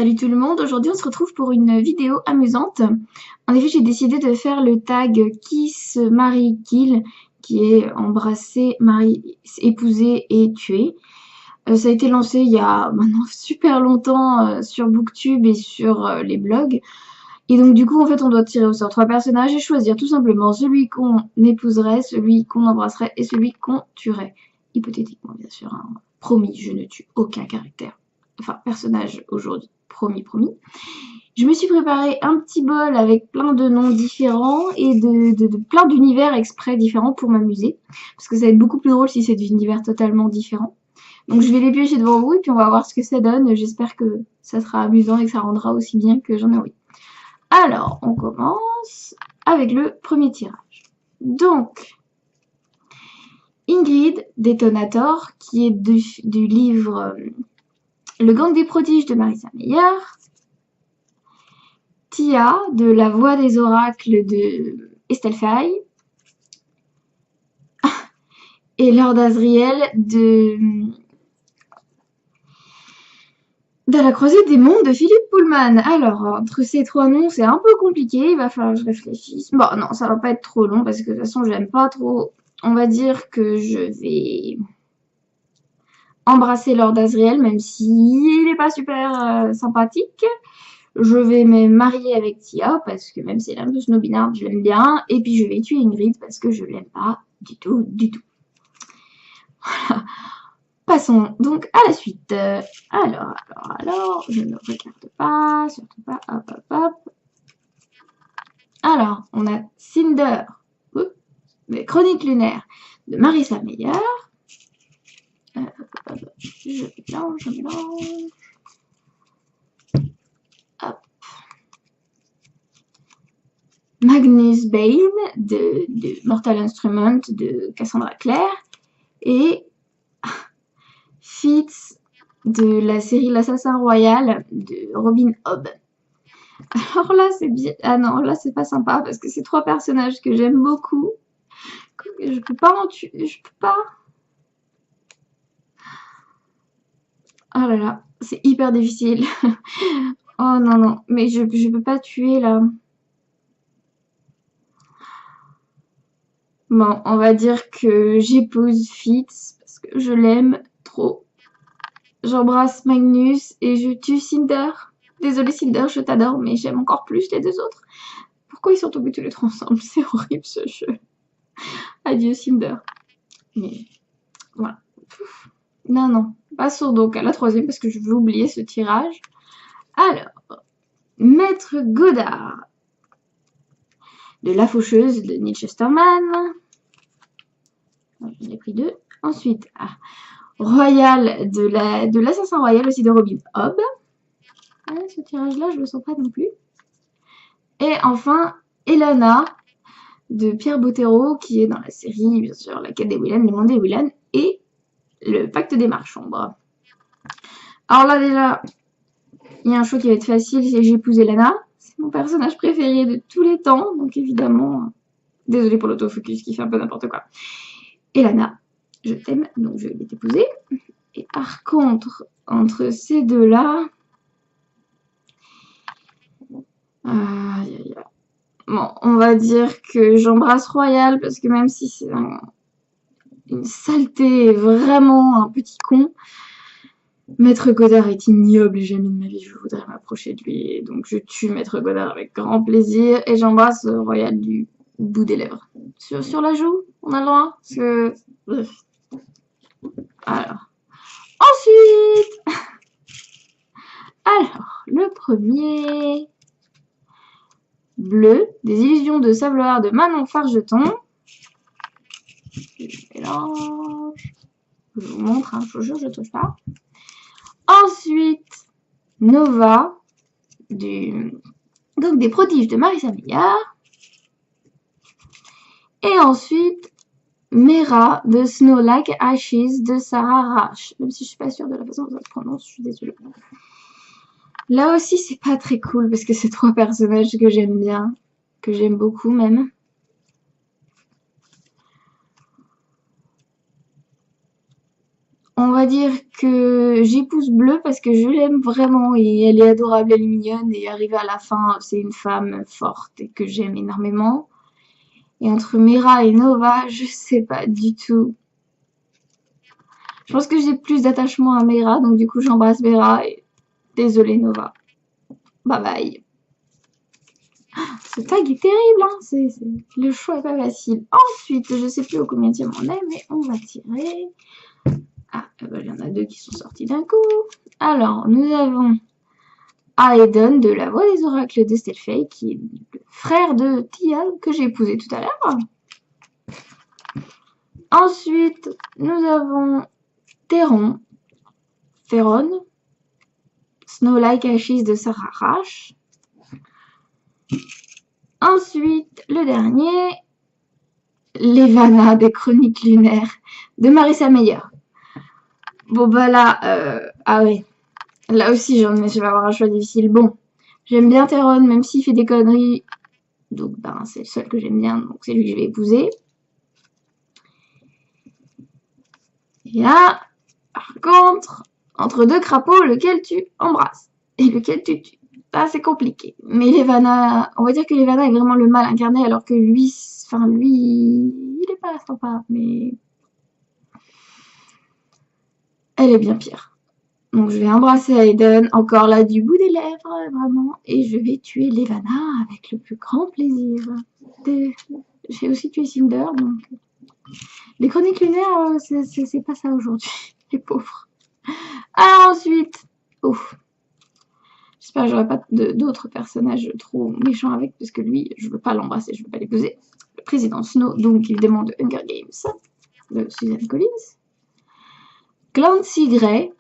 Salut tout le monde, aujourd'hui on se retrouve pour une vidéo amusante. En effet, j'ai décidé de faire le tag Kiss, Marry, Kill, qui est embrasser, marier, épouser et tuer. Ça a été lancé il y a maintenant super longtemps sur Booktube et sur les blogs. Et donc du coup, en fait, on doit tirer au sort 3 personnages et choisir tout simplement celui qu'on épouserait, celui qu'on embrasserait et celui qu'on tuerait. Hypothétiquement, bien sûr, hein. Promis, je ne tue aucun caractère. Enfin, personnage aujourd'hui. Promis, promis. Je me suis préparé un petit bol avec plein de noms différents et de plein d'univers exprès différents pour m'amuser. Parce que ça va être beaucoup plus drôle si c'est des univers totalement différents. Donc je vais les piocher devant vous et puis on va voir ce que ça donne. J'espère que ça sera amusant et que ça rendra aussi bien que j'en ai envie. Alors, on commence avec le premier tirage. Donc, Ingrid Detonator, qui est du livre Le gang des prodiges de Marissa Meyer. Tia, de La voix des oracles de Estelle Faye. Et Lord Asriel de la croisée des mondes de Philippe Pullman. Alors, entre ces trois noms, c'est un peu compliqué, il va falloir que je réfléchisse. Bon, non, ça va pas être trop long, parce que de toute façon, j'aime pas trop. On va dire que je vais embrasser Lord Asriel, même s'il n'est pas super sympathique. Je vais me marier avec Tia, parce que même si elle est un peu snobinarde, je l'aime bien. Et puis je vais tuer Ingrid, parce que je l'aime pas du tout, du tout. Voilà. Passons donc à la suite. Alors, je ne regarde pas, surtout pas, hop. Alors, on a Cinder, les Chroniques lunaires de Marissa Meyer. Je mélange. Hop. Magnus Bane de Mortal Instrument de Cassandra Clare. Et Fitz de la série L'Assassin Royal de Robin Hobb. Alors là, c'est bien. Ah non, là, c'est pas sympa parce que c'est trois personnages que j'aime beaucoup. Je peux pas en tuer. Je peux pas. Oh là là, c'est hyper difficile. Oh non, non, mais je peux pas tuer là. Bon, on va dire que j'épouse Fitz parce que je l'aime trop. J'embrasse Magnus et je tue Cinder. Désolée Cinder, je t'adore, mais j'aime encore plus les deux autres. Pourquoi ils sont tombés tous les trois ensemble? C'est horrible ce jeu. Adieu Cinder. Mais voilà. Non, non. Passons donc à la troisième parce que je veux oublier ce tirage. Alors, Maître Godard de La Faucheuse de Neil Chesterman. J'en ai pris deux. Ensuite, Royal de l'Assassin Royal aussi de Robin Hobb. Ce tirage-là, je le sens pas non plus. Et enfin, Elana de Pierre Bottero, qui est dans la série, bien sûr, La Quête des Willan, Le Monde des Willan et Le Pacte des Marchombres. Alors là, déjà, il y a un choix qui va être facile, c'est j'épouse Elana. C'est mon personnage préféré de tous les temps, donc évidemment, désolée pour l'autofocus qui fait un peu n'importe quoi. Elana, je t'aime, donc je vais t'épouser. Et par contre, entre ces deux-là... Bon, on va dire que j'embrasse Royal, parce que même si c'est une saleté, vraiment un petit con, Maître Godard est ignoble et jamais de ma vie je voudrais m'approcher de lui. Donc je tue Maître Godard avec grand plaisir et j'embrasse Royal du bout des lèvres. Sur la joue, on a le droit parce que... Alors. Ensuite alors, le premier... Bleu, des illusions de sable noir de Manon Fargeton. Je mélange. Je vous montre, hein, je vous jure, je ne touche pas. Ensuite, Nova, donc des prodiges de Marissa Meyer. Et ensuite, Mera de Snow Like Ashes de Sarah Rash. Même si je suis pas sûre de la façon dont ça se prononce, je suis désolée. Là aussi, c'est pas très cool parce que c'est trois personnages que j'aime bien, que j'aime beaucoup même. On va va dire que j'épouse Bleu parce que je l'aime vraiment et elle est adorable, elle est mignonne et arrivée à la fin, c'est une femme forte et que j'aime énormément. Et entre Mera et Nova, je sais pas du tout. Je pense que j'ai plus d'attachement à Mera, donc du coup j'embrasse Mera et désolée Nova. Bye bye. Ce tag est terrible, hein. Le choix est pas facile. Ensuite, je sais plus au combien on est, mais on va tirer. Ah, il y en a deux qui sont sortis d'un coup. Alors, nous avons Aiden de la Voix des Oracles de Stelfey, qui est le frère de Tia que j'ai épousé tout à l'heure. Ensuite, nous avons Theron, Snow Like Ashes de Sarah Rash. Ensuite, le dernier, Levana des Chroniques Lunaires de Marissa Meyer. Bon bah là, ah ouais, là aussi je vais avoir un choix difficile. Bon, j'aime bien Theron, même s'il fait des conneries, donc ben c'est le seul que j'aime bien, donc c'est lui que je vais épouser. Et là, par contre, entre deux crapauds, lequel tu embrasses et lequel tu tues. Là, c'est compliqué. Mais Levana, on va dire que Levana est vraiment le mal incarné, alors que lui, il est pas sympa, mais elle est bien pire. Donc je vais embrasser Aiden, encore là du bout des lèvres, vraiment, et je vais tuer Levana avec le plus grand plaisir. J'ai aussi tué Cinder, donc les chroniques lunaires, c'est pas ça aujourd'hui, les pauvres. Alors ensuite, ouf. J'espère que j'aurai pas d'autres personnages trop méchants avec, parce que lui, je veux pas l'embrasser, je veux pas l'épouser. Le président Snow, donc évidemment de Hunger Games, de Suzanne Collins. Clancy Gray,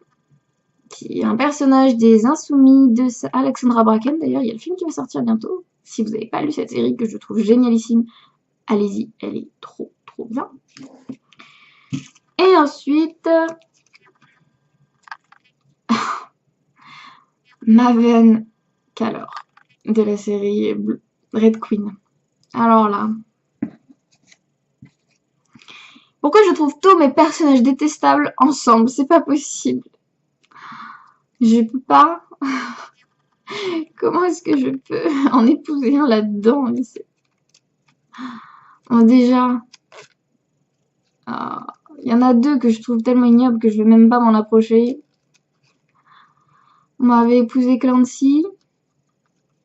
qui est un personnage des Insoumis de Alexandra Bracken. D'ailleurs, il y a le film qui va sortir bientôt. Si vous n'avez pas lu cette série, que je trouve génialissime, allez-y, elle est trop, trop bien. Et ensuite, Maven Calor, de la série Red Queen. Alors là, pourquoi je trouve tous mes personnages détestables ensemble? C'est pas possible. Je peux pas. Comment est-ce que je peux en épouser un là-dedans? Bon, déjà, il y en a deux que je trouve tellement ignobles que je vais même pas m'en approcher. On m'avait épousé Clancy,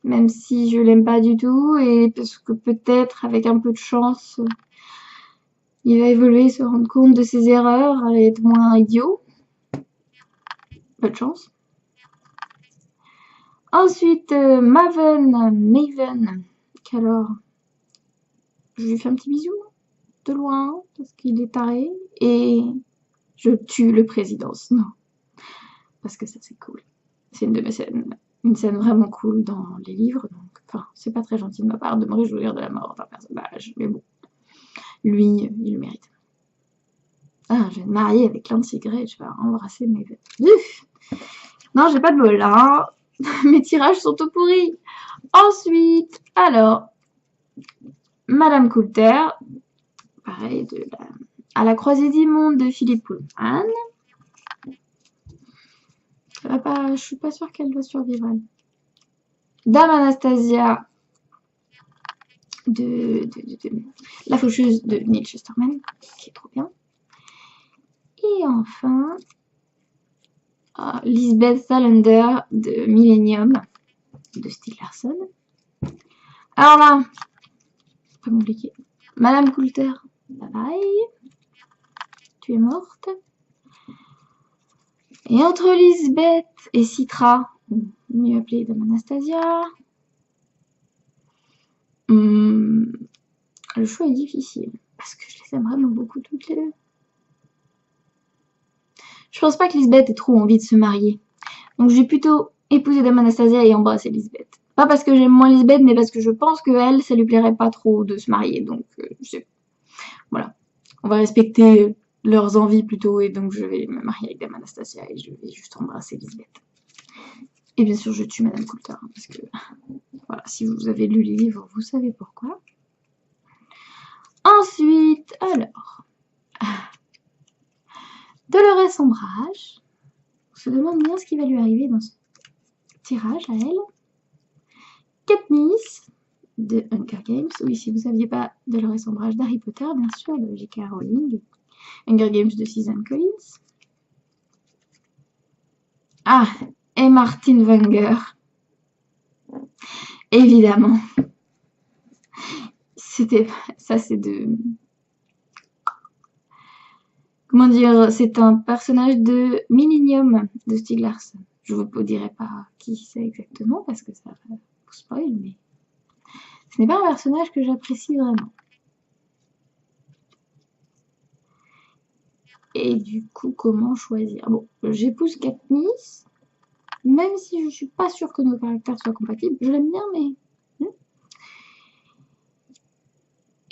même si je l'aime pas du tout, et parce que peut-être, avec un peu de chance, il va évoluer, se rendre compte de ses erreurs, et être moins idiot. Pas de chance. Ensuite, Maven, qu'alors, je lui fais un petit bisou, de loin, parce qu'il est taré, et je tue le président Snow. Parce que ça, c'est cool. C'est une de mes scènes, une scène vraiment cool dans les livres, donc, enfin, c'est pas très gentil de ma part de me réjouir de la mort d'un personnage, mais bon, lui, il le mérite. Ah, je vais me marier avec Clancy Gray, je vais embrasser mes... Non, j'ai pas de bol, là, hein. Mes tirages sont tout pourris. Ensuite, alors, Madame Coulter, pareil, à la croisée des mondes de Philippe Pullman. Je suis pas sûre qu'elle va survivre, elle. Dame Anastasia de La Faucheuse de Neil Chesterman, qui est trop bien. Et enfin, Lisbeth Salander de Millennium de Stieg Larsson. Alors là, c'est pas compliqué. Madame Coulter, bye bye. Tu es morte. Et entre Lisbeth et Citra, mieux appelée Dame Anastasia, le choix est difficile, parce que je les aime vraiment beaucoup toutes les deux. Je pense pas que Lisbeth ait trop envie de se marier. Donc je vais plutôt épouser Dame Anastasia et embrasser Lisbeth. Pas parce que j'aime moins Lisbeth, mais parce que je pense que elle, ça lui plairait pas trop de se marier. Donc voilà. On va respecter leurs envies plutôt, et donc je vais me marier avec Dame Anastasia et je vais juste embrasser Lisbeth. Et bien sûr, je tue Madame Coulter, parce que voilà, si vous avez lu les livres, vous savez pourquoi. Ensuite, alors, Dolores Ombrage. On se demande bien ce qui va lui arriver dans ce tirage à elle. Katniss de Hunger Games. Oui, si vous ne saviez pas, Dolores Ombrage d'Harry Potter, bien sûr, de J.K. Rowling. Hunger Games de Susan Collins. Ah, et Martin Wenger. Évidemment. C'était... Ça, c'est de... Comment dire? C'est un personnage de Millennium de Stieg Larsson. Je ne vous dirai pas qui c'est exactement parce que ça va vous spoil, mais ce n'est pas un personnage que j'apprécie vraiment. Et du coup, comment choisir? Bon, j'épouse Katniss, même si je suis pas sûre que nos caractères soient compatibles. Je l'aime bien, mais...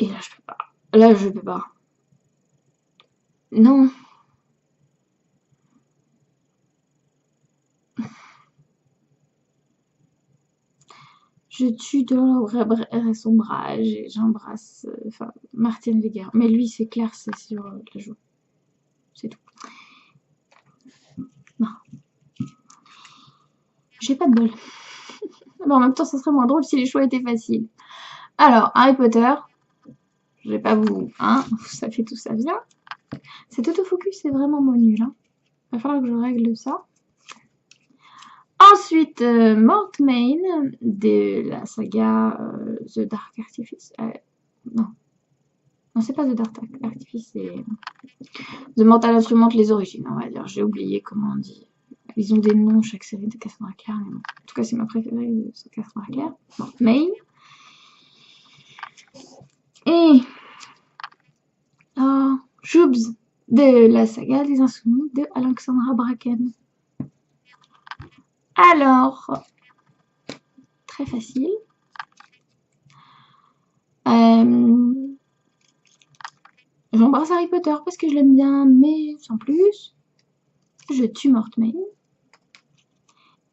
Et là, je peux pas. Là, je peux pas. Non. Je tue Dolores Ombrage et j'embrasse Martin Wenger. Mais lui, c'est clair, c'est sur la joue. C'est tout. Non. J'ai pas de bol. Bon, en même temps, ça serait moins drôle si les choix étaient faciles. Alors, Harry Potter. Je vais pas vous... Hein, ça fait tout ça vient. Cet autofocus, c'est vraiment mon nul. Hein. Il va falloir que je règle ça. Ensuite, Mortmain de la saga The Dark Artifice. Non. Non, c'est pas The Dark Artifice, c'est The Mortal Instrument, les origines, on va dire. J'ai oublié comment on dit. Ils ont des noms, chaque série de Cassandra Clare. Mais bon. En tout cas, c'est ma préférée de Cassandra Clare. Mortmain. Et... Oh, Shubs de la saga des Insoumis de Alexandra Bracken. Alors, très facile. J'embrasse Harry Potter parce que je l'aime bien, mais sans plus. Je tue Mortmain.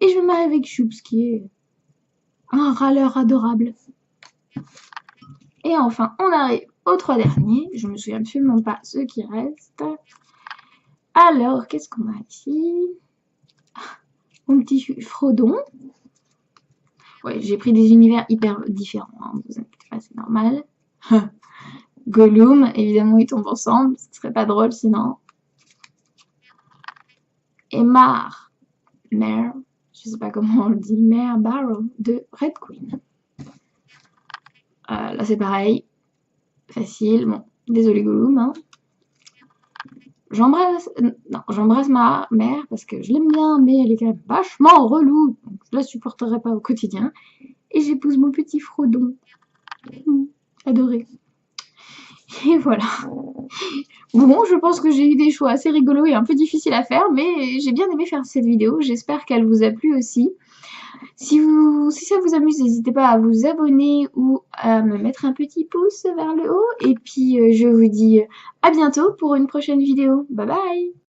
Et je me marie avec Shubs, qui est un râleur adorable. Et enfin, on arrive aux 3 derniers. Je me souviens absolument pas ceux qui restent. Alors, qu'est-ce qu'on a ici? Mon petit Frodon. Ouais, j'ai pris des univers hyper différents, hein, vous inquiétez pas, c'est normal. Gollum, évidemment, ils tombent ensemble, ce serait pas drôle sinon. Et Mare, je sais pas comment on le dit, Mare Barrow de Red Queen. Là, c'est pareil, facile. Bon, désolé Gollum. Hein. J'embrasse ma mère parce que je l'aime bien, mais elle est quand même vachement relou. Donc je la supporterai pas au quotidien. Et j'épouse mon petit Frodon. Adoré. Et voilà. Bon, je pense que j'ai eu des choix assez rigolos et un peu difficiles à faire, mais j'ai bien aimé faire cette vidéo. J'espère qu'elle vous a plu aussi. Si ça vous amuse, n'hésitez pas à vous abonner ou à me mettre un petit pouce vers le haut. Et puis, je vous dis à bientôt pour une prochaine vidéo. Bye bye!